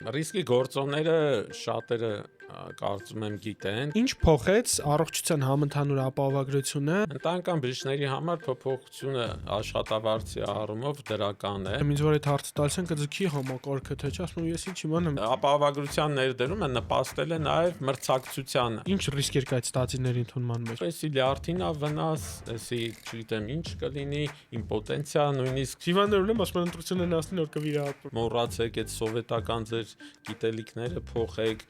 Ռիսկի գործոնները շատերը կարծում եմ գիտեն։ Ինչ փոխեց առողջության համընդհանուր ապահովագրությունը։ Ընտանեկան բժիշկների համար փոփոխությունը աշխատավարձի առումով դրական է։ Ինձ որ այդ հարցը տալիս են կձգի համակարգը, թե չէ, ասում եմ ես ինչ իմանամ։ Ապահովագրության ներդրումը նպաստել է նաև մրցակցությանը։ Ինչ ռիսկեր կա այդ ստացիների ընդունման մեջ։ Էսի լյարդինա վնաս, էսի չգիտեմ ինչ կլինի, իմպոտենցիա, նույնիսկ Հիվանդներում ասում են ընտրություն են ասին որ կվիրահատվեն։ մոռացեք այդ սովետական ձեր գիտելիքները փոխեք։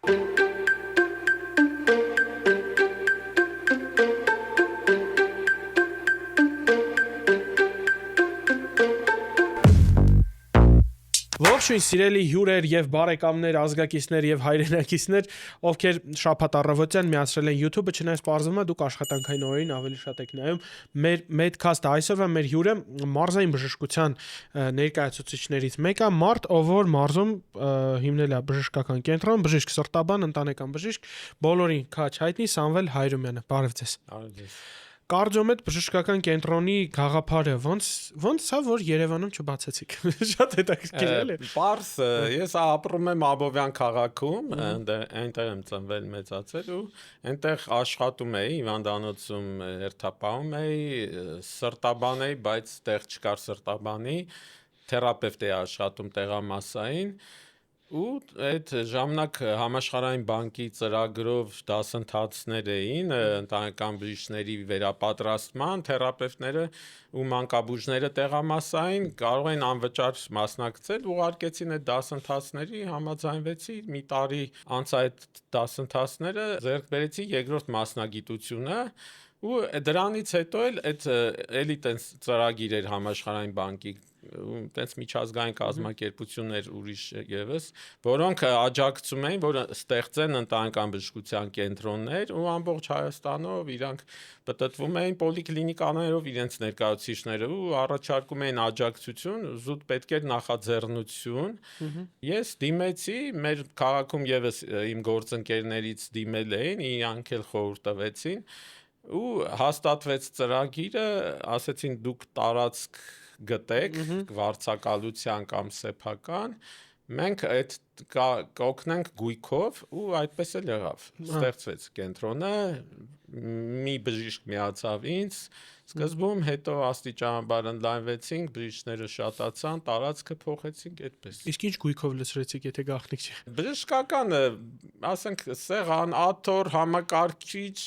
Ողջույն սիրելի հյուրեր եւ բարեկամներ, ազգակիցներ եւ հայրենակիցներ, ովքեր շաբաթ առավոտյան միացրել են YouTube-ը, չնայած պարզվում է դուք աշխատանքային օրերին ավելի շատ եք նայում։ Մեր Medcast-ը այսօրվա մեր հյուրը մարզային բժշկության ներկայացուցիչներից մեկը, մարդ, ով որ մարզում հիմնել է բժշկական կենտրոն, բժիշկ սրտաբան, ընտանեկան բժիշկ, բոլորին քաչ հայտնի Սամվել Հայրումյանը։ Բարև ձեզ։ Կարդիոմեդ բժշկական կենտրոնի գաղափարը ոնց է որ Երևանում չբացեցիք։ Շատ հետաքրքիր է։ Պարս ես ապրում եմ Աբովյան քաղաքում, այնտեղ եմ ծնվել, մեծացել ու այնտեղ աշխատում էի, հիվանդանոցում հերթապահում էի, սրտաբան էի, բայց տեղ չկար սրտաբանի, թերապևտ էի աշխատում տեղամասային ու այդ ժամանակ համաշխարհային բանկի ծրագրով դասընթացներ էին ընտանեկան բժիշկների վերապատրաստման, թերապևտները ու մանկաբույժները տեղամասային կարող են անվճար մասնակցել, ուղարկեցին այդ դասընթացների, համաձայնվեցի, մի տարի անց այդ դասընթացները ձեռք բերեցի երկրորդ մասնագիտությունը ու դրանից հետո էլի տենց ծրագիր էր համաշխարհային բանկի տենց միջազգային կազմակերպություններ ուրիշ եւս, որոնք աջակցում էին, որ ստեղծեն ընտանեկան բժշկության կենտրոններ ու ամբողջ Հայաստանով իրանք պատտվում էին պոլիկլինիկաներով իրենց ներկայացուցիչները ու առաջարկում էին աջակցություն, զուտ պետք էր նախաձեռնություն։ Ես դիմեցի, մեր քաղաքում եւս իմ գործընկերներից դիմել էին, իրանք էլ խորհուրդ տվեցին ու հաստատվեց ծրագիրը, ասեցին դուք տարածք գտեք վարձակալության կամ սեփական, մենք այդ կօգնենք գույքով ու այդպես էլ եղավ։ Ստեղծվեց կենտրոնը, մի բժիշկ միացավ ինձ, սկզբում հետո աստիճանաբար ընդլայնվեցինք, բժիշկները շատացան, տարածքը փոխեցինք այդպես։ Իսկ ինչ գույքով լցրեցիք, եթե գաղտնիք չի։ Բժշկական, ասենք սեղան, աթոռ, համակարգիչ,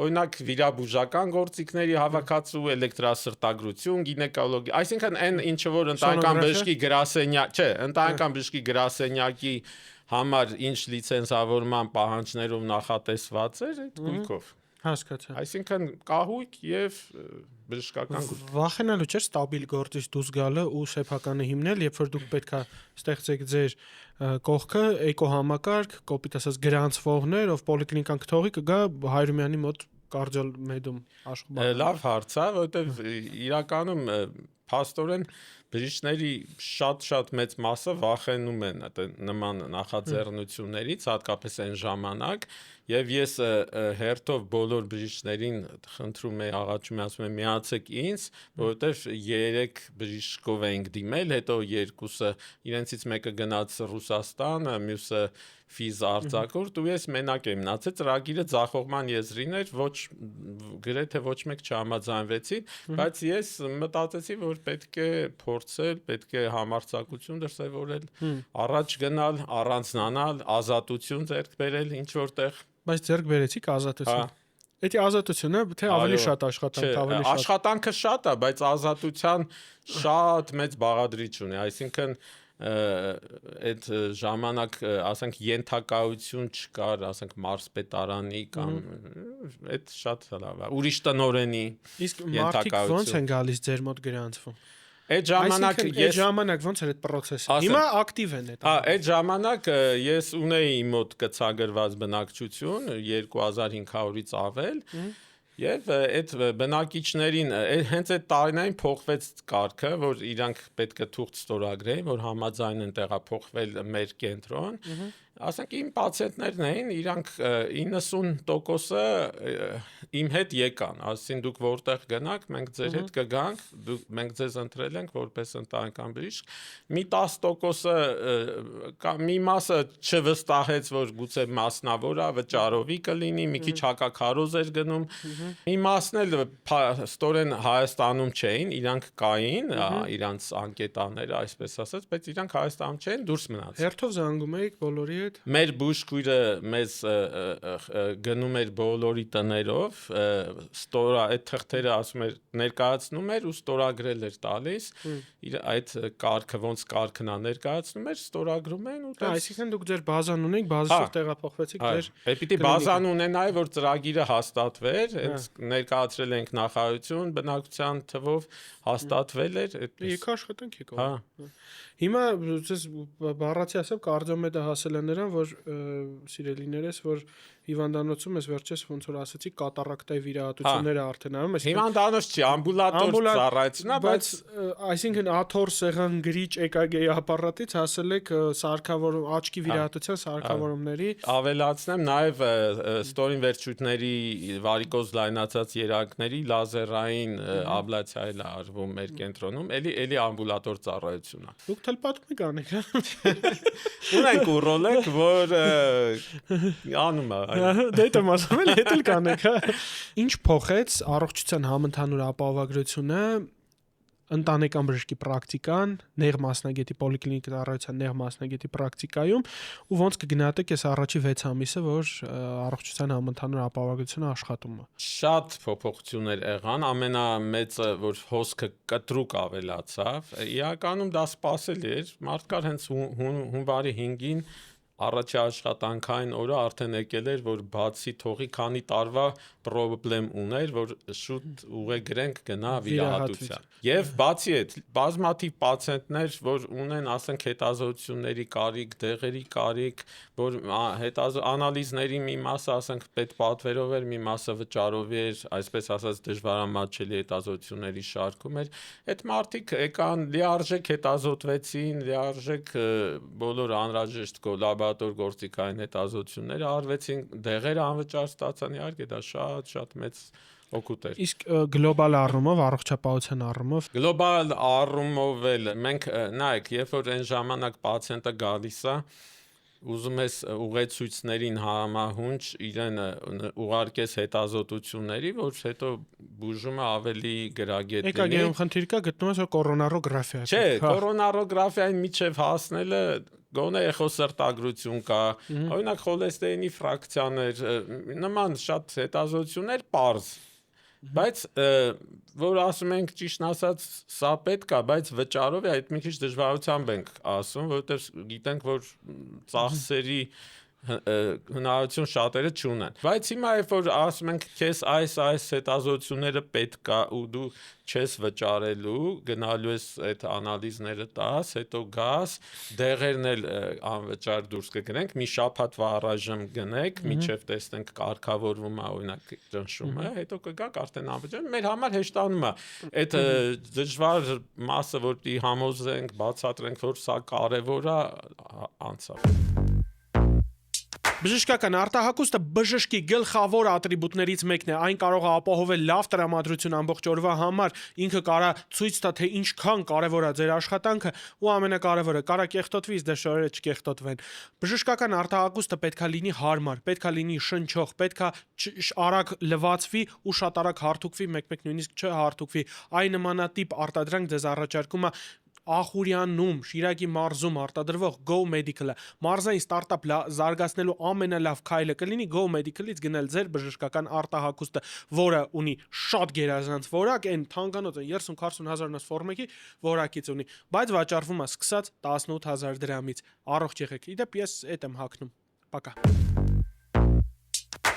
օրինակ վիրաբուժական գործիքների հավաքածու, էլեկտրասրտագրություն, գինեկոլոգիա, այսինքն այն ինչը որ ընտանեկան բժշկի գրասենյակ, չէ, ընտանեկան բժշկի գրասենյակի համար ինչ լիցենզավորման պահանջներով նախատեսված էր այդ գույքով։ Հասկացա։ Այսինքն կահույք եւ բժշկական գույք։ Վախենալու չէ ստաբիլ գործից դուրս գալը ու սեփականը հիմնել, երբ որ դուք պետքա ստեղծեք ձեր կողքը, էկոհամակարգ, կոպիտ ասած գրանցվողներ, ով պոլիկլինիկան կթողի կգա Հայրումյանի մոտ կարդիոմեդում աշխատի։ Լավ հարց է, որովհետեւ իրականում փաստորեն բժիշկների շատ մեծ մասը վախենում են նման նախաձեռնություններից, հատկապես այն ժամանակ, եւ ես հերթով բոլոր բժիշկներին խնդրում եմ, աղաչում եմ, ասում եմ միացեք ինձ, որովհետեւ 3 բժիշկով ենք դիմել, հետո երկուսը իրենցից մեկը գնաց Ռուսաստան, մյուսը ֆիզ արձակուրդ ու ես մենակ եմ մնացել, ծրագիրը ձախողման եզրին էր, գրեթե ոչ մեկ չհամաձայնվեցի, բայց ես մտածեցի, որ պետք է փորձել, պետք է համարձակություն դրսևորել, առաջ գնալ, առանձնանալ, ազատություն ձեռք բերել ինչ որտեղ։ Բայց ձեռք բերեցիք ազատություն։ Դա ազատությունը թե ավելի շատ աշխատանք, ավելի շատ։ Աշխատանքը շատ է, բայց ազատության շատ մեծ բաղադրիչ ունի, այսինքն այդ ժամանակ, ասենք, ենթակայություն չկար, ասենք, մարզպետարանի կամ այդ շատ լավ է, ուրիշ տնօրենի ենթակայություն։ Իսկ մարդիկ ոնց են գալիս ձեր մոտ գրանցվում։ Այդ ժամանակ ոնց էր այդ process-ը։ Հիմա ակտիվ են այդ։ Այդ ժամանակ ես ունեի իմ մոտ գծագրված բնակչություն 2500-ից ավել եւ այդ բնակիչներին հենց այդ տարիներին փոխվեց կարգը, որ իրանք պետք է թուղթ ստորագրեին, որ համաձայն են տեղափոխվել մեր կենտրոն, Ասենք իմ պացիենտներն էին, իրանք 90%-ը իմ հետ եկան, ասին դուք որտեղ գնաք, մենք ձեր հետ կգանք, մենք ձեզ ընտրել ենք որպես ընտանեկան բժիշկ։ Մի 10%-ը մի մասը չվստահեց, որ գուցե մասնավոր է, վճարովի կլինի, մի քիչ հակաքարոզ էր գնում։ Մի մասն էլ ստորեն Հայաստանում չէին, իրանք կային, իրանց անկետաները, այսպես ասած, բայց իրանք Հայաստանում չէին, դուրս մնացին։ Հերթով զանգում էիք բոլորի հետ։ Մեր բուժքույրը մեզ գնում էր բոլորի տներով, ստորա այդ թղթերը ասում էր ներկայացնում էր ու ստորագրել էր տալիս, իր այդ կարգը ոնց կարգն է ներկայացնում էր, ստորագրում են ու դա։ Այսինքն դուք ձեր բազան ունեիք, բազայով տեղափոխվեցիք ձեր։ Պիտի բազան ունենայի, որ ծրագիրը հաստատվեր, հենց ներկայացրել ենք նախարարություն, բնակության թվով հաստատվել էր, այդպես։ Եկա աշխատանք եկա։ Հիմա ցես բառացի ասեմ կարդիոմետը հասել է նրան, որ սիրելիներս, որ հիվանդանոցում ես վերջես ոնց որ ասացի կատարակտայի վիրահատությունները արդեն անում ես։ Հիվանդանոց չի, ամբուլատոր ծառայությունն է, բայց այսինքն աթոռ սեղան գրիչ EKG ապարատից հասել եք սարքավորում աչքի վիրահատության սարքավորումների։ Ավելացնեմ նաև ստորին վերջույթների վարիկոզ լայնացած երակների լազերային աբլացիա արվում մեր կենտրոնում, էլի ամբուլատոր ծառայություն է։ Դուք թել պատմի կանեք, Ունենք ուրոլոգ, որ անում է։ Դե դա մասում էլ հետել կանեք, հա։ Ինչ փոխեց առողջության համընդհանուր ապահովագրությունը ընտանեկան բժշկի պրակտիկան, նեղ մասնագետի պոլիկլինիկ ծառայության նեղ մասնագետի պրակտիկայում ու ոնց կգնահատեք այս առաջի 6 ամիսը, որ առողջության համընդհանուր ապահովագրությունը աշխատում է։ Շատ փոփոխություններ եղան, ամենամեծը, որ հոսքը կտրուկ ավելացավ, իրականում դա սպասելի էր, մարդկար հենց հունվարի 5-ին առաջի աշխատանքային օրը արդեն եկել էր, որ բացի թողի քանի տարվա պրոբլեմ ուներ, որ շուտ ուղեգրենք գնա վիրահատության։ Եվ բացի այդ, բազմաթիվ պացիենտներ, որ ունեն, ասենք, հետազոտությունների կարիք, դեղերի կարիք, որ անալիզների մի մասը, ասենք, պետպատվերով էր, մի մասը վճարով էր, այսպես ասած դժվարամատչելի հետազոտությունների շարքում էր, այդ մարդիկ եկան լիարժեք հետազոտվեցին, լիարժեք բոլոր անհրաժեշտ լաբորատոր գործիքային հետազոտությունները արվեցին, դեղերը անվճար ստացան, իհարկե դա շատ մեծ օգուտ էր։ Իսկ գլոբալ առումով, առողջապահության առումով, գլոբալ առումով էլ մենք նայեք, երբ որ այն ժամանակ պացիենտը գալիս է, ուզում ես ուղեցույցներին համահունչ իրեն ուղարկես հետազոտությունների, որ հետո բուժումը ավելի գրագետ լինի։ EKG-ում խնդիր կա, գտնում ես որ կորոնարոգրաֆիա։ Չէ, կորոնարոգրաֆիային միջև հասնելը գոնե էխոսրտագրություն կա, օրինակ խոլեստերինի ֆրակցիաներ, նման շատ հետազոտություններ պարզ, բայց որ ասում ենք ճիշտն ասած, սա պետք է, բայց վճարով է այդ մի քիչ դժվարությամբ ենք ասում, որովհետև գիտենք, որ ծախսերի հնարավորություն շատերը չունեն։ Բայց հիմա երբ որ ասում ենք քեզ այս հետազոտությունները պետք է ու դու չես վճարելու, գնալու ես այդ անալիզները տաս, հետո գաս, դեղերն էլ անվճար դուրս կգնենք, մի շաբաթվա առայժմ գնեք, մինչև տեսնենք կարգավորվում է օրինակ ճնշումը, հետո կգաք արդեն անվճար։ Մեր համար հեշտանում է այդ դժվար մասը, որ դի համոզենք, բացատրենք, որ սա կարևոր է, անցավ։ Բժշկական արտահակուստը բժշկի գլխավոր ատրիբուտներից մեկն է, այն կարող է ապահովել լավ տրամադրություն ամբողջ օրվա համար, ինքը կարա ցույց տա, թե ինչքան կարևոր է ձեր աշխատանքը ու ամենակարևորը, կարա կեղտոտվի, իսկ դե շորերը չկեղտոտվեն։ Բժշկական արտահակուստը պետքա լինի հարմար, պետքա լինի շնչող, պետքա արագ լվացվի ու շատ արագ հարթուկվի, մեկ-մեկ նույնիսկ չհարթուկվի։ Այն նմանատիպ արտադրանք ձեզ առաջարկում է Ախուրյանում, Շիրակի մարզում արտադրվող Go Medical-ը։ Մարզային ստարտափ զարգացնելու ամենալավ քայլը կլինի Go Medical-ից գնել ձեր բժշկական արտահակուստը, որը ունի շատ գերազանց որակ, այն թանկանոց 30-40 հազարնոց ֆորմեկի որակից ունի, բայց վաճառվում է սկսած 18,000 դրամից։ Առողջ եղեք։ Իդեպ ես այդ եմ հագնում։ Պակա։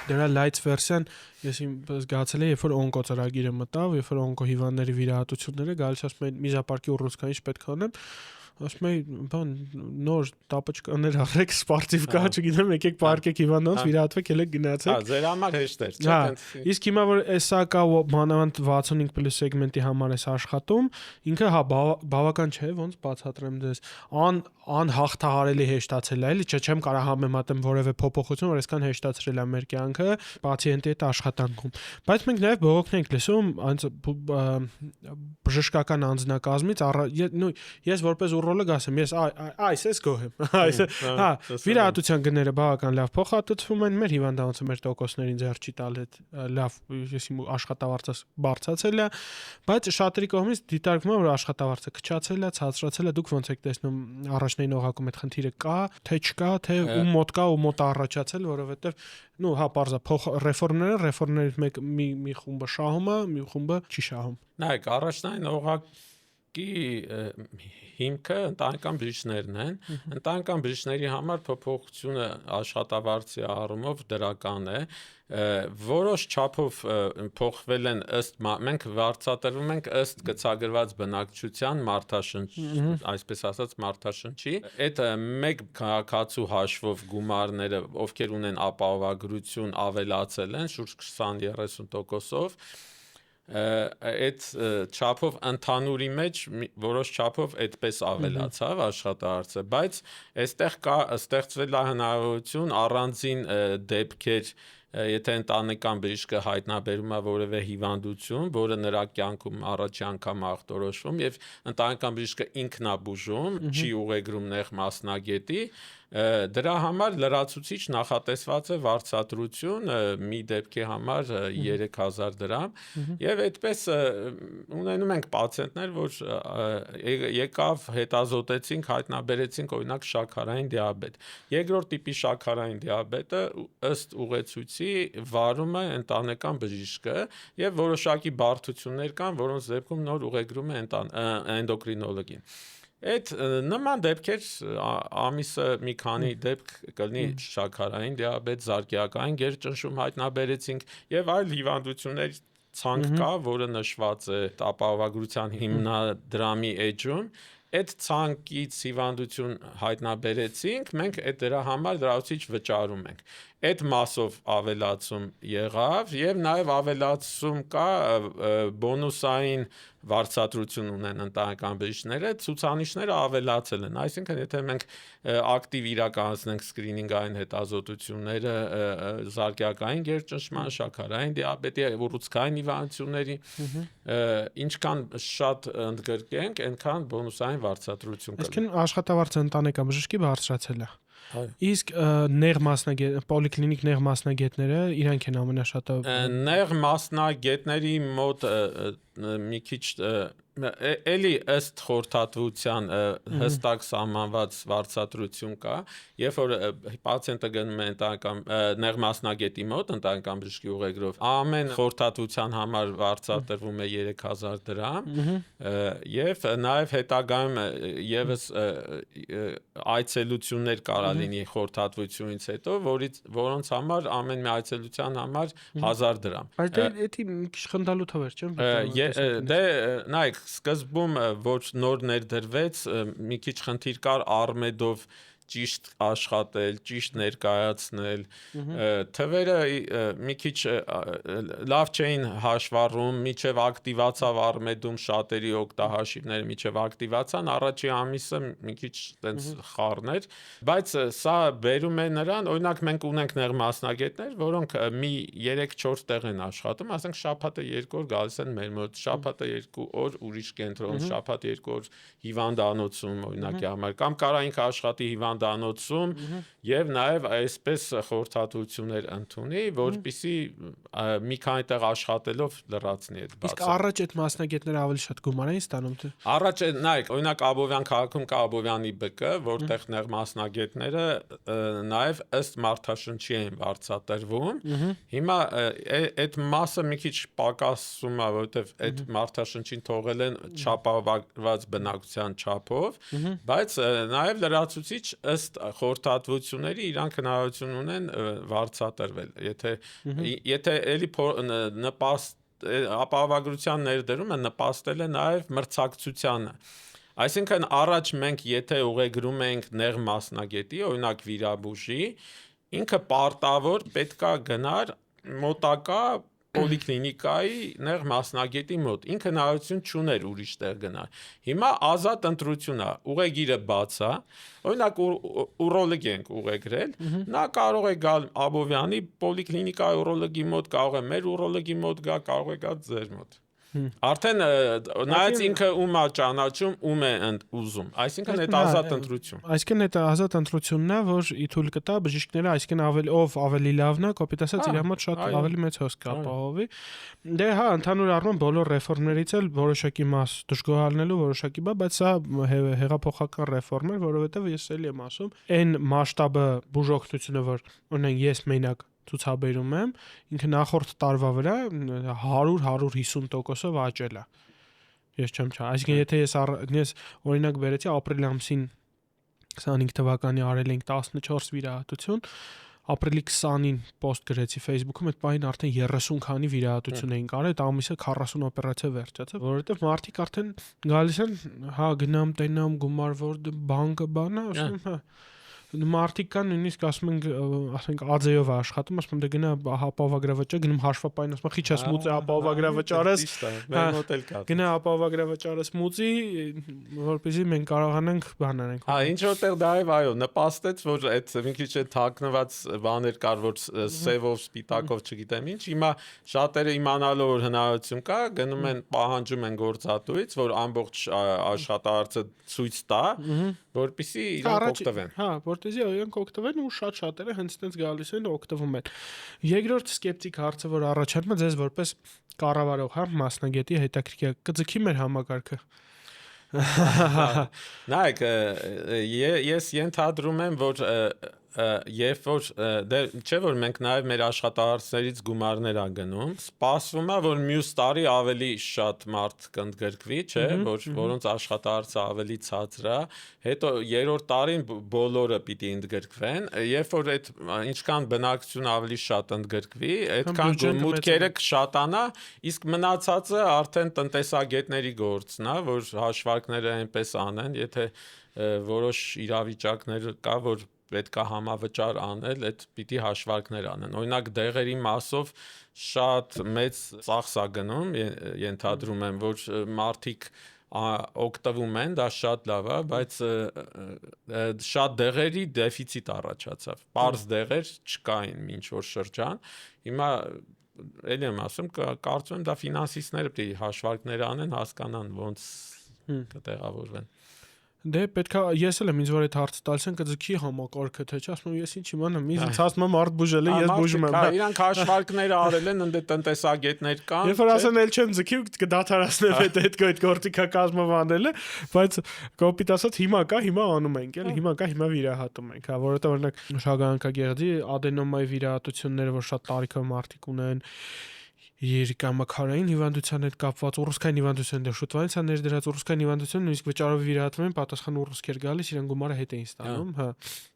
Դրա light version ես իմ զգացել եմ, երբ որ օնկո ծրագիրը մտավ, երբ որ օնկո հիվանդների վիրահատությունները գալիս ասում են միզապարկի ուռուցքային պետք է անեմ, ասում էի, բան նոր տապոչկաներ առեք, սպորտիվ կա, չգիտեմ, եկեք պարկեք հիվանդանոց, վիրահատվեք, ելեք գնացեք։ Հա, ձեր համար հեշտ էր, չէ՞։ Իսկ հիմա որ էսա կա մանավանդ 65+ սեգմենտի համար էս աշխատում, ինքը հա բավական չէ, ոնց բացատրեմ դες, անհաղթահարելի հեշտացել է, էլի, չեմ կարող համեմատեմ որևէ փոփոխություն, որ այսքան հեշտացրել է մեր կյանքը պացիենտի հետ աշխատանքում։ Բայց մենք նաև բողոքն ենք լսում բժշկական անձնակազմից, ես որպես ուրոլոգ ասեմ, ես այս գոհ եմ, հա, վիրահատության գները բավական լավ փոխհատուցվում են, մեր հիվանդանոցը մեր տոկոսներին ձեռ չի տալ հետ լավ, ես իմ աշխատավարձը բարձրացել է, բայց շատերի կողմից դիտարկվում է, որ աշխատավարձը քչացել է, ցածրացել է, դուք ոնց եք տեսնում առաջնային օղակում այդ խնդիրը կա, թե չկա, թե ում մոտ կա, ում մոտ առաջացել, որովհետև հա պարզա ռեֆորմներից մի խումբը շահում է, մի խումբը չի շահում։ Նայեք, առաջնային օղակի հիմքը ընտանեկան բժիշկներն են։ Ընտանեկան բժիշկների համար փոփոխությունը աշխատավարձի առումով դրական է, որոշ չափով փոխվել են ըստ մենք վարձատրվում ենք ըստ գծագրված բնակչության մարդաշնչ, այսպես ասած մարդաշնչի։ Այդ մեկ քաղաքացու հաշվով գումարները, ովքեր ունեն ապահովագրություն, ավելացել են շուրջ 20-30%-ով։ Այդ չափով ընդհանուրի մեջ որոշ չափով այդպես ավելացավ աշխատավարձը, բայց այստեղ կա ստեղծվել է հնարավորություն առանձին դեպքեր, եթե ընտանեկան բժիշկը հայտնաբերում է որևէ հիվանդություն, որը նրա կյանքում առաջի անգամ ախտորոշվում եւ ընտանեկան բժիշկը ինքն է բուժում, չի ուղեգրում նեղ մասնագետի, դրա համար լրացուցիչ նախատեսված է վարձատրություն մի դեպքի համար 3000 դրամ եւ այդպես ունենում ենք պացիենտներ, որ եկավ հետազոտեցինք, հայտնաբերեցինք օրինակ շաքարային դիաբետ։ Երկրորդ տիպի շաքարային դիաբետը ըստ ուղեցույցի վարում է ընտանեկան բժիշկը եւ որոշակի բարդություններ կան, որոնց դեպքում նոր ուղեգրում է էնդոկրինոլոգին։ Այդ նման դեպքեր ամիսը մի քանի դեպք կլինի շաքարային դիաբետ, զարկիակային գերճնշում հայտնաբերեցինք եւ այլ հիվանդություններ ցանկ կա, որը նշված է ապահովագրության հիմնադրամի էջում։ Այդ ցանկից հիվանդություն հայտնաբերեցինք, մենք այդ դրա համար լրացուցիչ վճարում ենք։ Այդ մասով ավելացում եղավ եւ նաեւ ավելացում կա բոնուսային վարձատրություն ունեն ընտանեկան բժիշկները, ցուցանիշները ավելացել են, այսինքն եթե մենք ակտիվ իրականացնենք սկրինինգային հետազոտությունները զարկիակային գերճնշման, շաքարային դիաբետի, ուռուցքային հիվանդությունների, ինչքան շատ ընդգրկենք, այնքան բոնուսային վարձատրություն կլինի։ Այսինքն աշխատավարձը ընտանեկան բժշկի բարձրացել է։ Իսկ պոլիկլինիկ նեղ մասնագետները իրանք են ամենաշատը։ Նեղ մասնագետների մոտ մի քիչ էլի ըստ խորհրդատվության հստակ սահմանված վարձատրություն կա, երբ որ պացիենտը գնում է նեղ մասնագետի մոտ ընտանեկան բժշկի ուղեգրով, ամեն խորհրդատվության համար վարձատրվում է 3000 դրամ, եւ նաեւ հետագայում եւս այցելություններ կարա լինի խորհրդատվությունից հետո, որոնց համար ամեն մի այցելության համար 1000 դրամ։ Բայց դա մի քիչ խնդալու թվեր, չէ՞։ Դե նայեք, սկզբում որ նոր ներդրվեց, մի քիչ խնդիր կար Արմեդով ճիշտ աշխատել, ճիշտ ներկայացնել, թվերը մի քիչ լավ չէին հաշվառում, միջև ակտիվացավ Արմեդում շատերի օգտահաշիվները, միջև ակտիվացան, առաջի ամիսը մի քիչ տենց խառներ, բայց սա բերում է նրան, օրինակ մենք ունենք նեղ մասնագետներ, որոնք մի 3-4 տեղ են աշխատում, ասենք շաբաթը 2 օր գալիս են մեր մոտ, շաբաթը 2 օր ուրիշ կենտրոն, շաբաթը 2 օր հիվանդանոցում օրինակի համար, կամ կարա ինքը աշխատի հիվանդանոցում եւ նաեւ այսպես խորհրդատվություններ ընդունի, որպեսզի մի քանի տեղ աշխատելով լրացնի այդ բացը։ Իսկ առաջ այդ մասնագետները ավելի շատ գումար էին ստանում թե։ Առաջ նայեք, օրինակ Աբովյան քաղաքում կա Աբովյանի ԲԿ, որտեղ նեղ մասնագետները նաեւ ըստ մարդաշնչի են վարձատրվում։ Հիմա այդ մասը մի քիչ պակասում է, որովհետեւ այդ մարդաշնչին թողել են չափավորված բնակության չափով, բայց նաեւ լրացուցիչ ըստ խորհրդատվությունների իրանք հնարավորություն ունեն վարձատրվել։ Եթե էլի նպաստ ապահովագրության ներդրումը նպաստել է նաև մրցակցությանը, Այսինքն առաջ մենք եթե ուղեգրում ենք նեղ մասնագետի, օրինակ վիրաբուժի, ինքը պարտավոր պետքա գնար մոտակա պոլիկլինիկայի նեղ մասնագետի մոտ, ինքը հնարավորություն չուներ ուրիշ տեղ գնալ։ Հիմա ազատ ընտրություն է, ուղեգիրը բաց է, օրինակ ուրոլոգ ենք ուղեգրել, նա կարող է գալ Աբովյանի պոլիկլինիկայի ուրոլոգի մոտ, կարող է մեր ուրոլոգի մոտ գա, կարող է գա ձեր մոտ։ Արդեն նայած ինքը ում է ճանաչում, ում է ուզում, այսինքն այդ ազատ ընտրություն։ Այսինքն այդ ազատ ընտրությունն է, որ իթուլ կտա բժիշկները, այսինքն ավելի լավն է, կոպիտ ասած իր մոտ շատ ավելի մեծ հոսք ապահովի։ Դե հա, ընդհանուր առմամբ բոլոր ռեֆորմներից էլ որոշակի մաս դժգոհալնելու որոշակի բա, բայց սա հեղափոխական ռեֆորմ է, որովհետև ես էլի եմ ասում, այն մասշտաբը բուժօգնությունը, որ օրինակ ես մենակ ցուցաբերում եմ, ինքը նախորդ տարվա վրա 100-150%-ով աճել է։ Ես չեմ չա։ Այսինքն եթե ես օրինակ բերեցի ապրիլ ամսին 25 թվականի արել ենք 14 վիրահատություն, ապրիլի 20-ին post գրեցի Facebook-ում, այդ պահին արդեն 30 քանի վիրահատություն էին կարել, այդ ամիսը 40 օպերացիա վերջացավ, որովհետև մարդիկ արդեն գալիս են, հա գնամ, տենամ, գումար որ բանկը բանա, ասում հա մարդիկ կան նույնիսկ ասում ենք ասենք ԱԶ-ով է աշխատում, ասում դե գնա ապահովագրավաճառ, գնում հաշվապային, ասում խիչ ես մուծի ապահովագրավաճարես, գնա ապահովագրավաճարես մուծի, որպեսզի մենք կարողանանք բան անենք։ Հա, ինչ որտեղ դայև այո, նպաստեց, որ այդ մի քիչ է թաքնված բաներ կար, որ սևով, սպիտակով, չգիտեմ ինչ, հիմա շատերը իմանալով որ հնարավորություն կա, գնում են պահանջում են գործատուից, որ ամբողջ աշխատարարը ցույց տա, որպեսզի իրանք օգտվեն։ Հա, որտեզի իրանք օգտվեն ու շատերը հենց այդպես գալիս են ու օգտվում են։ Երկրորդ սկեպտիկ հարցը, որ առաջանում է ձեզ որպես կառավարող, հա, մասնագետի հետաքրքիր կձգի մեր համակարգը։ Նայեք, ես ենթադրում եմ, որ երբ որ դե չէ որ մենք նաև մեր աշխատարարներից գումարներ ա գնում, սպասվում է որ մյուս տարի ավելի շատ մարդ կընդգրկվի, չէ, որոնց աշխատարարը ավելի ցածր է, հետո երրորդ տարին բոլորը պիտի ընդգրկվեն, երբ որ այդ ինչքան բնակչություն ավելի շատ ընդգրկվի, այդքան մուտքերը կշատանա, իսկ մնացածը արդեն տնտեսագետների գործն է, որ հաշվարկները այնպես անեն, եթե որոշ իրավիճակներ կա, որ պետքա համավճար անել, այդ պիտի հաշվարկներ անեն։ Օրինակ դեղերի մասով շատ մեծ ծախս է գնում, ենթադրում եմ, որ մարդիկ օգտվում են, դա շատ լավ է, բայց շատ դեղերի դեֆիցիտ առաջացավ։ Պարզ դեղեր չկային ինչ որ շրջան։ Հիմա էլի եմ ասում, կարծում եմ դա ֆինանսիստները պիտի հաշվարկներ անեն, հասկանան ոնց կտեղավորվեն։ Դե պետքա ես էլ եմ ինձ որ այդ հարցը տալիս են կձգի համակարգը թե չէ, ասում եմ ես ինչ իմանամ, ինձ ասում եմ մարդ բուժել է, ես բուժում եմ։ Իրանք հաշվարկներ արել են, ընդ տնտեսագետներ կան։ Երբ որ ասեն էլ չեմ ձգի, կդադարացնեմ այդ գործիքա կազմով անելը, բայց կոպիտ ասած հիմա կա, հիմա անում ենք, էլի հիմա կա, հիմա վիրահատում ենք, հա, որովհետեւ օրինակ շագանակագեղձի ադենոմայի վիրահատությունները, որ շատ տարիքով մարդիկ ունեն երիկամաքարային հիվանդության հետ կապված ուռուցքային հիվանդության դե շուտվանից է ներդրած ուռուցքային հիվանդություն նույնիսկ վճարով վիրահատվում են պատասխան ուռուցքեր գալիս իրեն գումարը հետ էին ստանում, հա։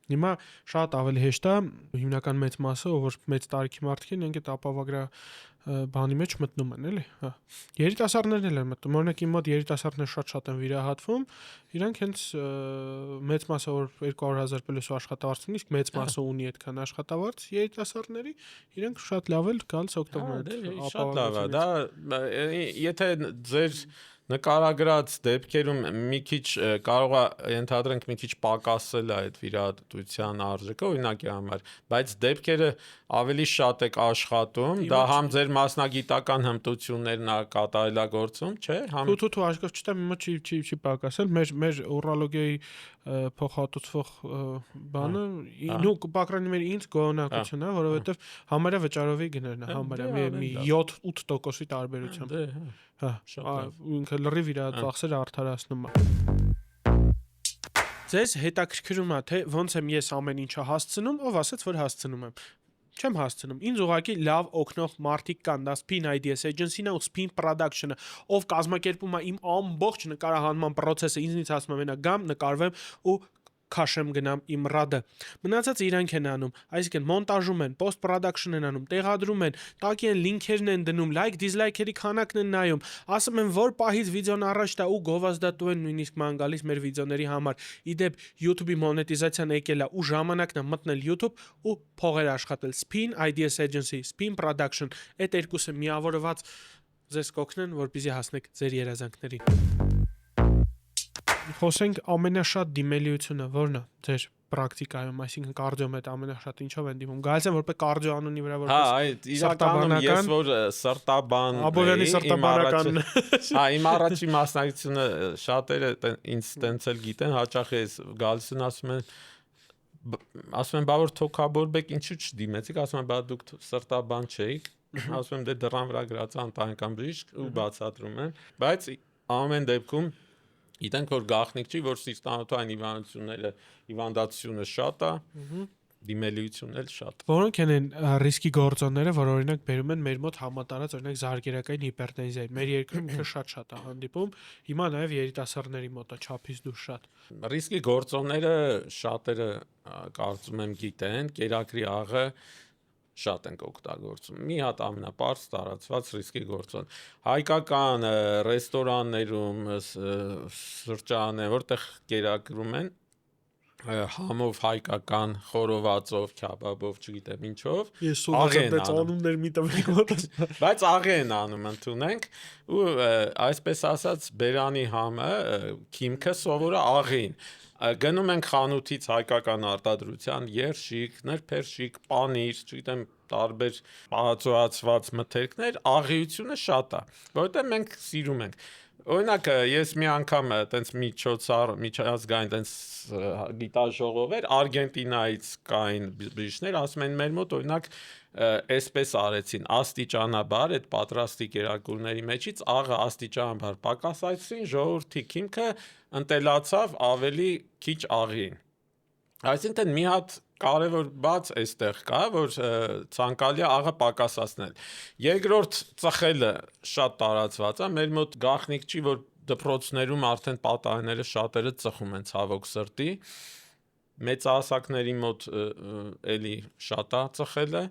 Հիմա շատ ավելի հեշտ է, հիմնական մեծ մասը, ով որ մեծ տարիքի մարդիկ են, ինքն այդ ապահովագրա բանի մեջ մտնում են, էլի, հա։ Երիտասարդներն էլ են մտնում, օրինակ իմ մոտ երիտասարդներ շատ են վիրահատվում, իրանք հենց մեծ մասը որ 200,000 պլյուս աշխատավարձ ունի, իսկ մեծ մասը ունի այդքան աշխատավարձ, երիտասարդների իրանք շատ լավ էլ գալիս օգտվում են շատ լավ է, դա եթե ձեր նկարագրած դեպքերում մի քիչ կարող է ենթադրենք մի քիչ պակասել է այդ վիրահատության արժեքը օրինակի համար, բայց դեպքերը ավելի շատ եք աշխատում, դա համ ձեր մասնագիտական հմտություններն է կատարելագործում, չէ՞, համ Թու աշկով չտամ, հիմա չի պակասել, մեր ուրոլոգիայի փոխհատուցվող բանը, նու պակրանի մեր ինձ գոհնակություն է, որովհետև համարյա վճարովի գներն է, համարյա մի 7-8%-ի տարբերությամբ։ Հա, ինքը լրիվ իր ծախսերը արդարացնում է։ Ձեզ հետաքրքրում է, թե ոնց եմ ես ամեն ինչը հասցնում, ով ասաց, որ հասցնում եմ։ Չեմ հասցնում։ Ինձ ուղղակի լավ օգնող մարդիկ կան, դա Spin Ideas Agency-ն ու Spin Production-ը, ով կազմակերպում է իմ ամբողջ նկարահանման process-ը, ինձնից ասում եմ, մենակ գամ, նկարվեմ ու քաշեմ գնամ իմ RAD-ը։ Մնացածը իրանք են անում, այսինքն մոնտաժում են, post production են անում, տեղադրում են, տակի են լինքերն են դնում, like dislike-երի քանակն են նայում, ասում են որ պահից վիդեոն առաջ տա ու գովազդատու են նույնիսկ ման գալիս մեր վիդեոների համար։ Իդեպ YouTube-ի մոնետիզացիան եկել է ու ժամանակն է մտնել YouTube ու փողեր աշխատել Spin Ideas Agency, Spin Production, այդ երկուսը միավորված ձեզ կօգնեն, որպեսզի հասնեք ձեր երազանքներին։ Խոսենք ամենաշատ դիմելիությունը որն է ձեր պրակտիկայում, այսինքն կարդիոմետ ամենաշատ ինչով են դիմում։ Գալիս են որպես կարդիո անունի վրա որպես այդ իրականում ես որ սրտաբան Աբովյանի սրտաբանականն իմ առաջի մասնակցությունը շատերը ինձ տենց էլ գիտեն, հաճախ ես գալիս են ասում են բա որ թոքաբորբեք ինչու չդիմեցիք, ասում են բա դուք սրտաբան չէիք, ասում եմ դե դռան վրա գրած անտանեկան բժիշկ ու բացատրում են, բայց ամեն դեպքում գիտենք որ գաղտնիք չի որ սիրտանոթային հիվանդությունները հիվանդացությունը շատ է, դիմելիությունն էլ շատ։ Որոնք են ռիսկի գործոնները, որ օրինակ բերում են մեր մոտ համատարած օրինակ զարգերակային հիպերտենզիայի։ Մեր երկրում ինքը շատ է հանդիպում, հիմա նաև երիտասարդների մոտ է չափից դուրս շատ։ Ռիսկի գործոնները շատերը կարծում եմ գիտեն, կերակրի աղը շատ ենք օգտագործում։ Մի հատ ամենապարզ տարածված ռիսկի գործոն։ Հայկական ռեստորաններում, սրճարաններ, որտեղ կերակրում են համով հայկական խորովածով, քյաբաբով, չգիտեմ ինչով, ես սովորաբար անուններ մի տվեք մոտս, բայց աղեն անում ընդունենք ու այսպես ասած բերանի համը քիմքը սովորը աղին գնում ենք խանութից հայկական արտադրության երշիկ, նրբերշիկ, պանիր, չգիտեմ տարբեր պահածոացված մթերքներ, աղիությունը շատ է, որովհետև մենք սիրում ենք։ Օրինակ ես մի անգամ տենց միջազգային տենց գիտաժողով էր Արգենտինայից կային բժիշկներ, ասում են մեր մոտ օրինակ այսպես արեցին աստիճանաբար այդ պատրաստի կերակուրների մեջից աղը աստիճանաբար պակասեցին, ժողովրդի քիմքը ընտելացավ ավելի քիչ աղին։ Այսինքն մի հատ կարևոր բաց այստեղ կա, որ ցանկալի է աղը պակասացնել։ Երկրորդ ծխելը շատ տարածված է, մեր մոտ գաղտնիք չի, որ դպրոցներում արդեն պատանիները շատերը ծխում են ցավոք սրտի։ Մեծահասակների մոտ էլի շատ է ծխելը,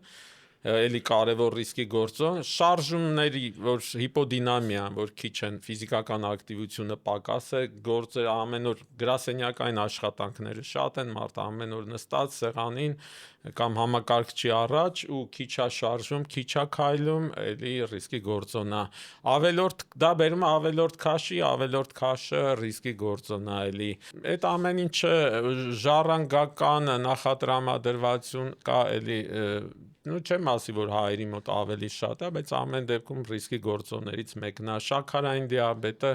էլի կարևոր ռիսկի գործոն, շարժումների, որ հիպոդինամիա, որ քիչ են, ֆիզիկական ակտիվությունը պակաս է, գործերը ամեն օր գրասենյակային աշխատանքները շատ են, մարդը ամեն օր նստած սեղանին կամ համակարգչի առաջ ու քիչ է շարժում, քիչ է քայլում, էլի ռիսկի գործոն է։ Ավելորդ դա բերում է ավելորդ քաշի, ավելորդ քաշը ռիսկի գործոն է էլի։ Այդ ամեն ինչը ժառանգական նախատրամադրվածություն կա էլի նու չեմ ասի որ հայերի մոտ ավելի շատ է, բայց ամեն դեպքում ռիսկի գործոններից մեկն է, շաքարային դիաբետը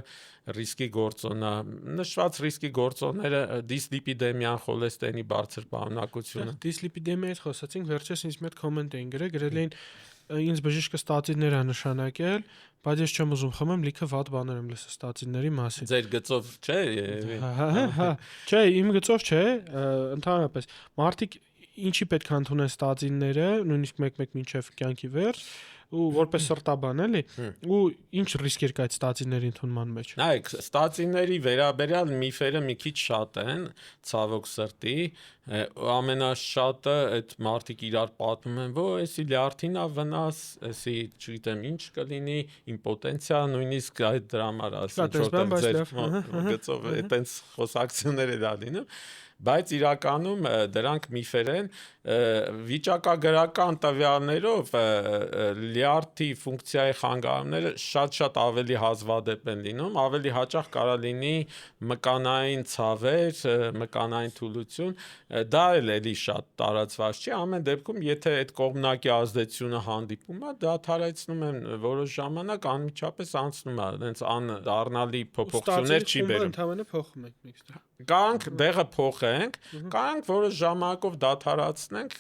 ռիսկի գործոն է, նշված ռիսկի գործոնները դիսլիպիդեմիան, խոլեստերինի բարձր պարունակությունը։ Դիսլիպիդեմիայից խոսացինք, վերջերս ինձ մեծ կոմենտ էին գրել էին ինձ բժիշկը ստատիններ է նշանակել, բայց ես չեմ ուզում խմեմ, լիքը վատ բաներ եմ լսել ստատինների մասին։ Ձեր գծով չէ։ Չէ, իմ գծով չէ, ընդհանրապես մարդիկ ինչի պետք է ընդունեն ստատինները, նույնիսկ 1-1 մինչև կյանքի վերջ, ու որպես սրտաբան էլի, ու ինչ ռիսկեր կա այդ ստատինների ընդունման մեջ։ Նայեք, ստատինների վերաբերյալ միֆերը մի քիչ շատ են, ցավոք սրտի, ամենաշատը այդ մարդիկ իրար պատմում են, որ էսի լյարդին է վնաս, էսի չգիտեմ ինչ կլինի, իմպոտենցիա, նույնիսկ այդ դրա համար ասեն, որտեղ ձեր գծով այտենց խոսակցություններ է դա լինում, բայց իրականում դրանք միֆեր են, վիճակագրական տվյալներով լյարդի ֆունկցիայի խանգարումները շատ ավելի հազվադեպ են լինում, ավելի հաճախ կարա լինի մկանային ցավեր, մկանային թուլություն, դա էլի շատ տարածված չի, ամեն դեպքում եթե այդ կողմնակի ազդեցությունը հանդիպում է, դադարեցնում են որոշ ժամանակ անմիջապես անցնում է, հենց անդառնալի փոփոխություններ չի բերում։ Ընդհանրապես փոխում եք միքստը։ Կանք դեղը փոխենք, կանք որոշ ժամանակով դադարացնենք,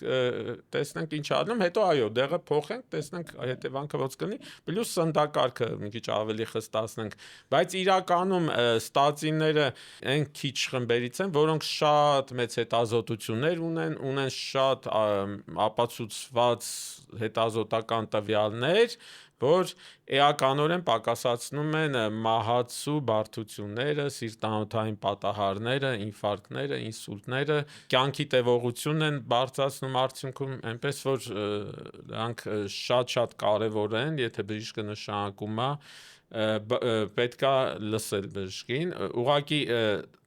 տեսնենք ինչ անում, հետո այո, դեղը փոխենք, տեսնենք հետևանքը ոնց կլինի, պլյուս սննդակարգը մի քիչ ավելի խստացնենք, բայց իրականում ստատինները այն քիչ խմբերից են, որոնք շատ մեծ հետազոտություններ ունեն շատ ապացուցված հետազոտական տվյալներ, որ էականորեն պակասացնում են մահացու բարդությունները, սիրտանոթային պատահարները, ինֆարկտները, ինսուլտները, կյանքի տևողությունն են բարձրացնում արդյունքում, այնպես որ դրանք շատ կարևոր են, եթե բժիշկը նշանակում է պետքա լսել բժշկին, ուղղակի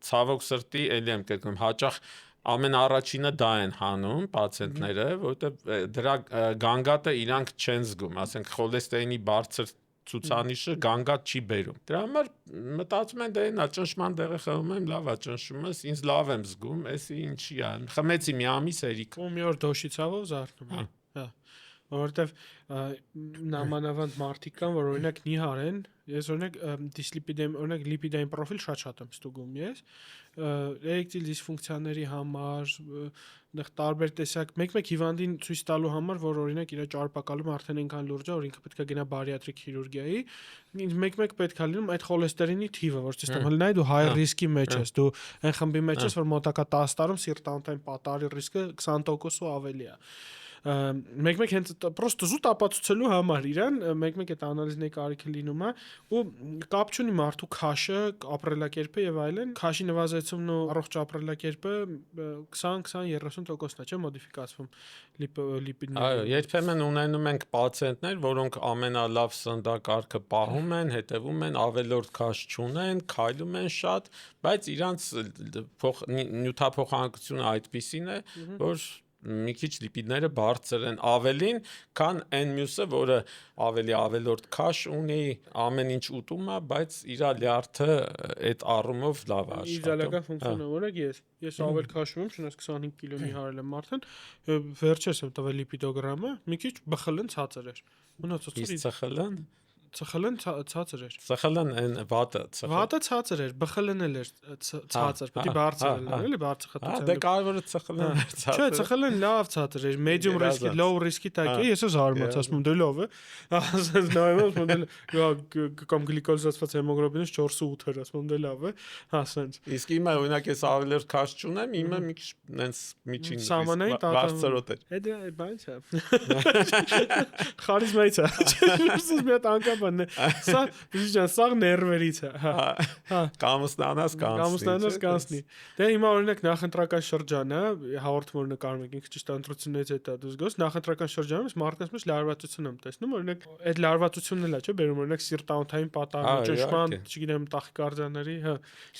ցավոք սրտի էլի եմ կրկնում, հաճախ ամենաառաջինը դա են հանում պացիենտները, որովհետև դրա գանգատը իրանք չեն զգում, ասենք խոլեստերինի բարձր ցուցանիշը գանգատ չի բերում։ Դրա համար մտածում են դե նա ճնշման դեղը խմում եմ, լավ է ճնշում ես, ինձ լավ եմ զգում, էսի ինչի է։ Խմեցի մի ամիս հերիք։ Ու մի օր դոշի ցավով զարթնում է։ Հա։ Որովհետև նամանավանդ մարդիկ կան, որ օրինակ նիհար են, ես օրինակ լիպիդային պրոֆիլ շատ եմ ստուգում ես, էրեկտիլ դիսֆունկցիաների համար, այնտեղ տարբեր տեսակ, մեկ հիվանդին ցույց տալու համար, որ օրինակ իր ճարպակալում արդեն այնքան լուրջ է, որ ինքը պետք է գնա բարիատրիկ քիրուրգիայի, ինձ մեկ պետք է լինում այդ խոլեստերինի թիվը, որ ցույց տամ, հələ դու high risk-ի մեջ ես, դու այն խմբի մեջ ես, որ մոտակա 10 տարում սիրտանոթային պատահարի ռիսկը 20% ու ավելի է։ Մեկ հենց պրոստը զուտ ապացուցելու համար իրան մեկ այդ անալիզների կարիքը լինում է ու կապ չունի մարդու քաշը, ապրելակերպը եւ այլն, քաշի նվազեցումն ու առողջ ապրելակերպը 20-30%-ն է, չէ՞, մոդիֆիկացվում լիպիդների։ Այո, երբեմն ունենում ենք պացիենտներ, որոնք ամենալավ սննդակարգը պահում են, հետևում են, ավելորդ քաշ չունեն, քայլում են շատ, բայց իրանց նյութափոխանակությունը այդպիսին է, որ մի քիչ լիպիդները բարձր են ավելին, քան այն մյուսը, որը ավելի ավելորդ քաշ ունի, ամեն ինչ ուտում է, բայց իր լյարդը այդ առումով լավ է աշխատում։ Իդեալական ֆունկցիոնը օրինակ ես ավել քաշում եմ, շնորհիվ 25 կիլոյի հարել եմ արդեն, վերջերս եմ տվել լիպիդոգրամը, մի քիչ բխլն ցածր էր։ Մնացածը Իսկ ծխլն ցածր էր։ Ծխլն այն վատը ցածր էր, բխլն էլ էր ցածր, պետք է բարձր լիներ, էլի բարձր խտացել։ Դե կարևորը ծխլն էր ցածր։ Չէ, ծխլն լավ ցածր էր, medium risk-ի, low risk-ի տակ է, ես զարմացա, ասում եմ դե լավ է։ Ասես նայում եմ, կամ գլիկոզացված հեմոգլոբինից 4.8 էր, ասում եմ դե լավ է, ասենց։ Իսկ իմը օրինակ ես ավելորդ քաշ չունեմ, իմը մի քիչ նենց միջին սահմանային բարձրոտ էր։ Դա բանից է։ Խարիզմայից է։ Ես մի հատ անգամ Սա բիժան սա ներվերից է, հա։ Կամստանաս կանցնի։ Դե հիմա օրինակ նախընտրական շրջանը, հաղորդում որ նկարում ենք, ինքը ճիշտ ընտրություններից հետո դու զգոս, նախընտրական շրջանում ես մարդկանց մեջ լարվածություն եմ տեսնում, օրինակ այդ լարվածությունն էլ է, չէ՞, բերում օրինակ սիրտանոթային պատահար, ճնշման, չգիտեմ, տախիկարդիաների, հա։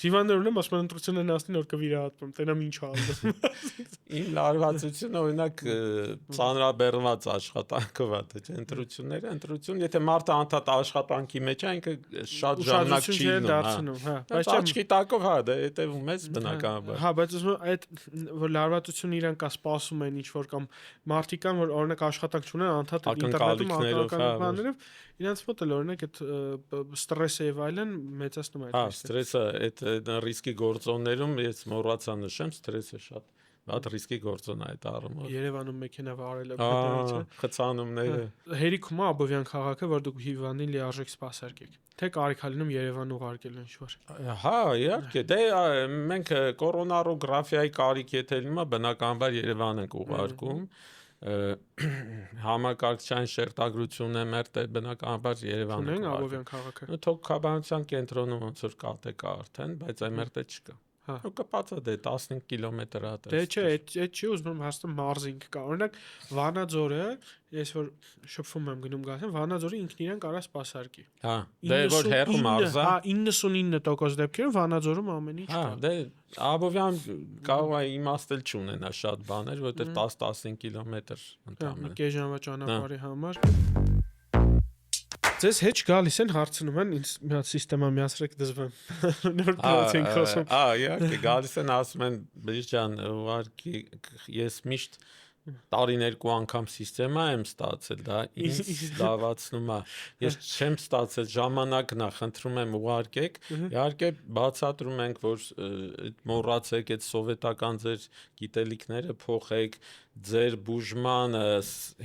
Հիվանդներ ունեմ, ասում են ընտրությունն ասնին որ կվիրահատվում, տենամ ինչ ալdım։ Իմ լարվածությունը օրինակ ծանրաբեռնված աշխատանքով է, չէ՞, ընտրություն, եթե մարդը անդադ աշխատանքի մեջ է, ինքը շատ ժամանակ չի դարձնում, հա։ Բայց աչքի տակով հա, դա հետևում ես բնականաբար։ Հա, բայց ասում եմ այդ որ լարվածությունը իրան կա սպասում են ինչ որ կամ մարդիկ կան որ օրինակ աշխատանք չունեն, անդադ ինտերնետում ակնկալիքներով, իրանց մոտ էլ օրինակ այդ ստրեսը եւ այլն մեծացնում է այդ։ Հա, ստրեսը այդ ռիսկի գործոններում ես մոռացա նշեմ, ստրեսը շատ Այդ ռիսկի գործոն է այդ առումով։ Երևանում մեքենա վարելը խցանումները։ Հերիքում է Աբովյան քաղաքը, որ դուք հիվանդին լիարժեք սպասարկեք։ Թե կարիք ալինում Երևան ուղարկել ինչ-որ։ Հա, իհարկե։ Դե մենք կորոնարոգրաֆիայի կարիք եթե լինում է, բնականաբար Երևան ենք ուղարկում։ Համակարգչային շերտագրություն է մեր դե բնականաբար Երևան ենք ուղարկում։ Աբովյան քաղաքը։ Թոքաբանության կենտրոնում ոնց որ կատե կա արդեն, բայց այն մեր դե չկա։ Հա, կպած է դե 15 կիլոմետր է դա։ Դե չէ, այդ չի ուզում հաստատ մարզինք կա։ Օրինակ Վանաձորը, ես որ շփվում եմ գնում գալիս, Վանաձորը ինքն իրեն կարա սպասարկի։ Հա, դե որ հերո մարզա։ Հա, 99% դեպքերում Վանաձորում ամեն ինչ կա։ Հա, դե Աբովյան կարող է իմաստել չունենա շատ բաներ, որովհետև 10-15 կիլոմետր ընդամենը։ Մի կես ժամվա ճանապարհի համար։ Ձեզ հետ գալիս են հարցնում են ինձ մի հատ սիստեմա միացրեք դզվեմ։ Նոր դրացին խոսում։ Իհարկե գալիս են ասում են բժիշկ ուղարկի ես միշտ տարին երկու անգամ սիստեմա եմ ստացել, դա ինձ լավացնում է։ Ես չեմ ստացել ժամանակն է, խնդրում եմ ուղարկեք։ Իհարկե բացատրում ենք, որ մոռացեք այդ սովետական ձեր գիտելիքները փոխեք, ձեր բուժման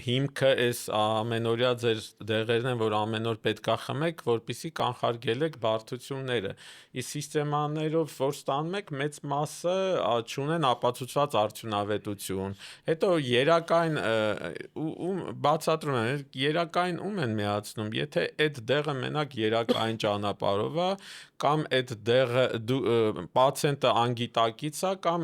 հիմքը էս ամենօրյա ձեր դեղերն են, որ ամեն օր պետքա խմեք, որպեսզի կանխարգելեք բարդությունները։ Իսկ սիստեմաներով որ ստանում եք, մեծ մասը չունեն ապացուցված արդյունավետություն։ Հետո երակային բացատրում են, երակային ում են միացնում, եթե այդ դեղը մենակ երակային ճանապարհով է, կամ այդ դեղը պացիենտը անգիտակից է, կամ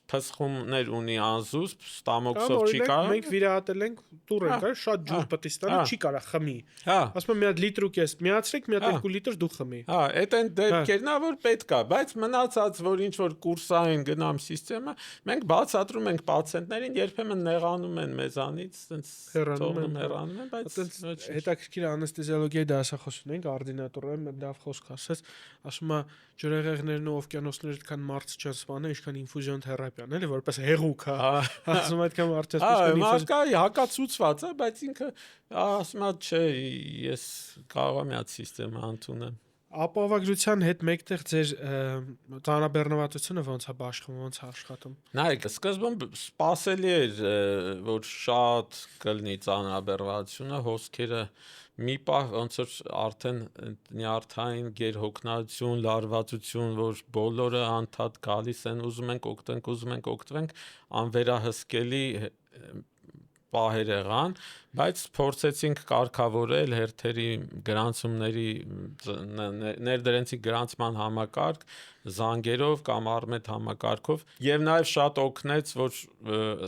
փսխումներ ունի անզուսպ, ստամոքսով չի կարող։ Մենք վիրահատել ենք, դուր ենք, շատ ջուր պետք է ստանա, չի կարող խմի։ Ասում եմ մի հատ լիտր ու կես միացրեք, մի հատ 2 լիտր դու խմի։ Այդ այն դեպքերն է, որ պետք է, բայց մնացած, որ ինչ որ կուրսային գնամ սիստեմը, մենք բացատրում ենք պացիենտներին, երբեմն նեղանում են մեզանից, ասենց հեռանում են, բայց հետաքրքիր անեստեզիոլոգիայի դասախոս ունենք, արդինատորը լավ խոսք ասեց, ասում է ջրեղեղներն ու օվկիանոսները այդքան մարդ չեն սպանել, ինչքան ինֆուզիոն թերապիան, էլի, որպես հեղուկ, ասում այդքան մարդ չեն սպանել։ Մարդկայի հակացուցված է, բայց ինքը ասում է, չէ, ես կարող եմ այդ սիստեմը ընդունեմ։ Ապահովագրության հետ մեկտեղ ձեր ծանրաբեռնվածությունը ոնց է բաշխում, ոնց է աշխատում։ Նայեք, սկզբում սպասելի էր, որ շատ կլինի ծանրաբեռնվածությունը, հոսքերը մի պահ ոնց որ արդեն նյարդային գերհոգնածություն, լարվածություն, որ բոլորը անդադ գալիս են, ուզում ենք օգտվենք, անվերահսկելի պահեր եղան, բայց փորձեցինք կարգավորել հերթերի գրանցումների ներդրեցինք գրանցման համակարգ զանգերով կամ առմետ համակարգով եւ նաեւ շատ օգնեց, որ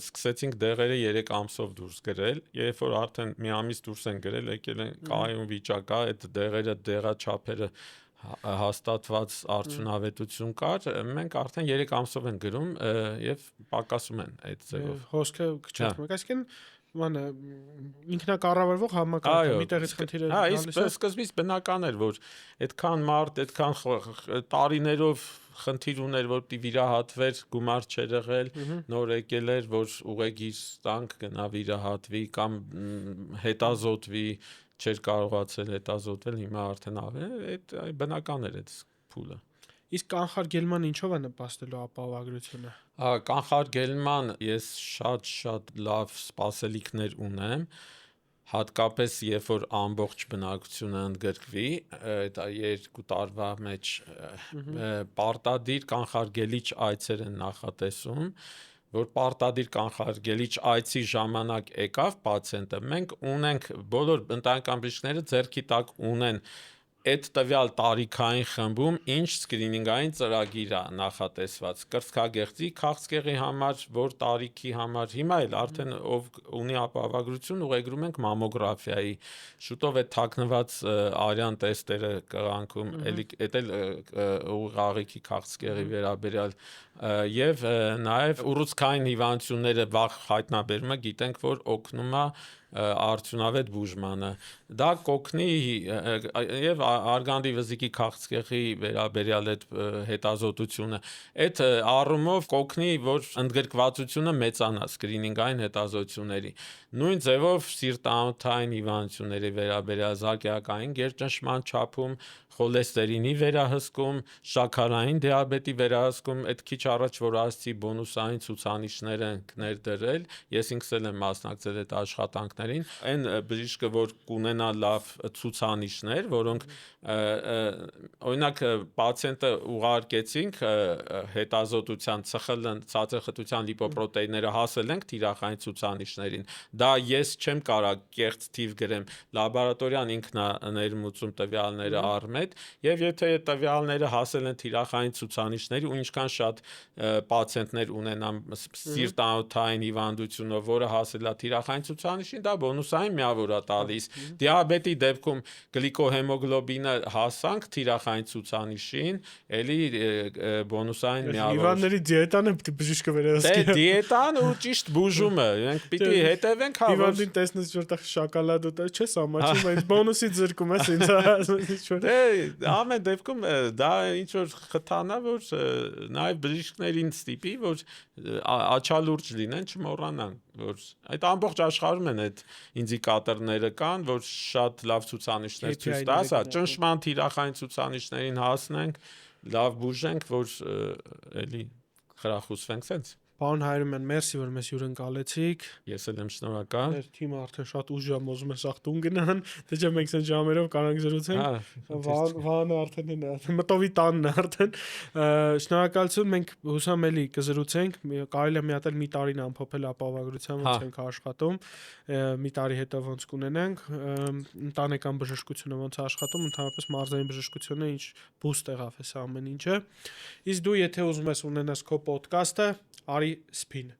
սկսեցինք դեղերը 3 ամսով դուրս գրել, երբ որ արդեն մի ամիս դուրս են գրել, եկել են կայուն վիճակա, այդ դեղերը դեղաչափերը հաստատված արդյունավետություն կար, մենք արդեն 3 ամսով են գրում եւ պակասում են այդ ձևով։ Հոսքը քչացնում է, այսինքն մանա ինքնակառավարվող համակարգ է, մի տեղից խնդիրը գալիս է։ Սկզբից բնական էր, որ այդքան մարդ, այդքան տարիներով խնդիր ուներ, որ պիտի վիրահատվեր, գումար չէր եղել, նոր եկել էր, որ ուղեգիր տանք գնա վիրահատվի կամ հետազոտվի, չէր կարողացել հետազոտվել, հիմա արդեն այդ բնական էր այդ փուլը։ Իսկ կանխարգելման ինչով է նպաստելու ապահովագրությունը։ Կանխարգելման ես շատ լավ սպասելիքներ ունեմ, հատկապես երբ որ ամբողջ բնակչությունը ընդգրկվի, այդ 2 տարվա մեջ պարտադիր կանխարգելիչ այցեր են նախատեսում, որ պարտադիր կանխարգելիչ այցի ժամանակ եկավ պացիենտը, մենք ունենք բոլոր ընտանեկան բժիշկները ձեռքի տակ ունեն այդ տվյալ տարիքային խմբում ինչ սկրինինգային ծրագիր է նախատեսված կրծքագեղձի քաղցկեղի համար, որ տարիքի համար, հիմա էլ արդեն ով ունի ապահովագրություն ուղեգրում ենք մամոգրաֆիայի, շուտով այդ թաքնված արյան տեստերը կղանքում, էդ էլ ուղղաղիքի քաղցկեղի վերաբերյալ եւ նաեւ ուռուցքային հիվանդությունները վաղ հայտնաբերումը գիտենք, որ օգնում է արդյունավետ բուժմանը։ Դա կօգնի եւ արգանդի վզիկի քաղցկեղի վերաբերյալ այդ հետազոտությունը։ Այդ առումով կօգնի, որ ընդգրկվածությունը մեծանա սկրինինգային հետազոտությունների։ Նույն ձևով սիրտանոթային հիվանդությունների վերաբերյալ զարկերակային գերճնշման չափում, խոլեստերինի վերահսկում, շաքարային դիաբետի վերահսկում, այդ քիչ առաջ որ ասացի բոնուսային ցուցանիշներ են ներդրել, ես ինքս էլ եմ մասնակցել այդ աշխատանքներին, այն բժիշկը որ կունենա լավ ցուցանիշներ, որոնք օրինակ պացիենտը ուղարկեցինք հետազոտության ՑԽԼ ցածրխտության լիպոպրոտեինները հասել ենք թիրախային ցուցանիշներին, դա ես չեմ կարող կեղծ թիվ գրեմ, լաբորատորիան ինքն է ներմուծում տվյալները առմետ, եւ եթե այդ տվյալները հասել են թիրախային ցուցանիշների ու ինչքան շատ պացիենտներ ունենան սիրտանոթային հիվանդությունով, որը հասել է թիրախային ցուցանիշին, դա բոնուսային միավոր է տալիս։ Դիաբետի դեպքում գլիկոհեմոգլոբինը հասանք թիրախային ցուցանիշին, էլի բոնուսային միավոր։ Հիվանդների դիետան է բժիշկը վերահսկի։ Դե դիետան ու ճիշտ բուժումը, մենք պիտի հետևենք, հա։ Հիվանդին տեսնես որտեղ շոկոլադ ուտել, չես ամաչում, այս բոնուսի զրկում ես ինձ։ Դե ամեն դեպքում դա ինչ որ խթանա, որ նաև բժիշկներին ստիպի, որ աչալուրջ լինեն, չմոռանան, որ այդ ամբողջ աշխարհում են այդ ինդիկատորները կան, որ շատ լավ ցուցանիշներ ցույց տա, հա, ճնշման թիրախային ցուցանիշներին հասնենք, լավ բուժենք, որ էլի խրախուսվենք սենց։ Պարոն Հայրումյան, մերսի, որ մեզ հյուրընկալեցիք։ Ես էլ եմ շնորհակալ։ Մեր թիմը արդեն շատ ուժամ ուզում է սաղ տուն գնան, դե չէ մենք ցած ժամերով կարանք զրուցենք։ Վանը արդեն մտովի տանն է արդեն։ Շնորհակալություն, մենք հուսամ էլի կզրուցենք, կարելի է մի հատ էլ մի տարին ամփոփել ապահովագրության ոնց ենք աշխատում, մի տարի հետո ոնց կունենանք, ընտանեկան բժշկությունը ոնց է աշխատում, ընդհանրապես մարզային բժշկությունը ինչ բուստ եղավ հեսա ամեն ինչը։ Իսկ դու եթե ուզում ես ունենաս քո ոդկասթը, արի սփին